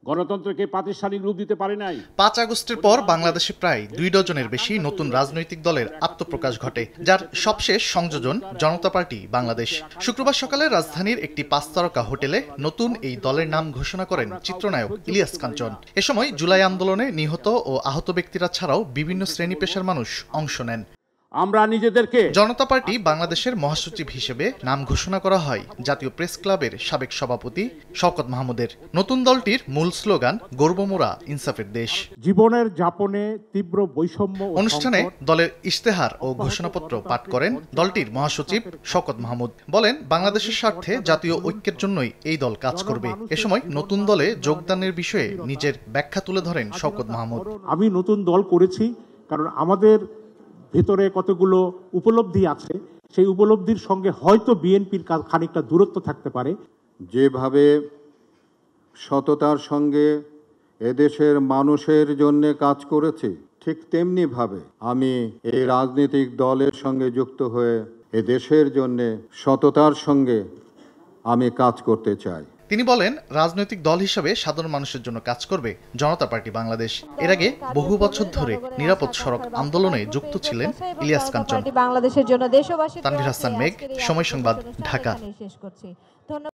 গণতন্ত্রকে প্রাতিষ্ঠানিক রূপ দিতে পারে নাই। ৫ আগস্টের পর বাংলাদেশে প্রায় ২ ডজনের বেশি নতুন রাজনৈতিক দলের আত্মপ্রকাশ ঘটে, যার সবশেষ সংযোজন জনতা পার্টি বাংলাদেশ। শুক্রবার সকালে রাজধানীর একটি ৫ তারকা হোটেলে নতুন এই দলের নাম ঘোষণা করেন চিত্রনায়ক ইলিয়াস কাঞ্চন। এ সময় জুলাই আন্দোলনে নিহত ও আহত ব্যক্তিরা ছাড়াও বিভিন্ন শ্রেণী পেশার মানুষ অংশ নেন। আমরা নিজেদেরকে জনতা পার্টি বাংলাদেশের মহাসচিব হিসেবে নাম ঘোষণা করা হয় জাতীয় প্রেস ক্লাবের সাবেক সভাপতি শওকত মাহমুদের। নতুন দলটির মূল স্লোগান গর্বমোরা ইনসাফের দেশ। জীবনের যাপনে তীব্র বৈষম্য। অনুষ্ঠানে দলের ইশতেহার ও ঘোষণাপত্র পাঠ করেন দলটির মহাসচিব শওকত মাহমুদ। বলেন, বাংলাদেশের স্বার্থে জাতীয় ঐক্যের জন্যই এই দল কাজ করবে। এ সময় নতুন দলে যোগদানের বিষয়ে নিজের ব্যাখ্যা তুলে ধরেন শওকত মাহমুদ। আমি নতুন দল করেছি কারণ আমাদের ভেতরে কতগুলো উপলব্ধি আছে, সেই উপলব্ধির সঙ্গে হয়তো বিএনপির খানিকটা দূরত্ব থাকতে পারে। যেভাবে সততার সঙ্গে এদেশের মানুষের জন্য কাজ করেছি, ঠিক তেমনি ভাবে আমি এই রাজনৈতিক দলের সঙ্গে যুক্ত হয়ে এদেশের জন্য সততার সঙ্গে আমি কাজ করতে চাই। তিনি বলেন, রাজনৈতিক দল হিসেবে সাধারণ মানুষের জন্য কাজ করবে জনতা পার্টি বাংলাদেশ। এর আগে বহু বছর ধরে নিরাপদ সড়ক আন্দোলনে যুক্ত ছিলেন ইলিয়াস কাঞ্চন। বাংলাদেশের জন্য দেশবাসী। তানভীর হাসান মেঘ, সময় সংবাদ, ঢাকা।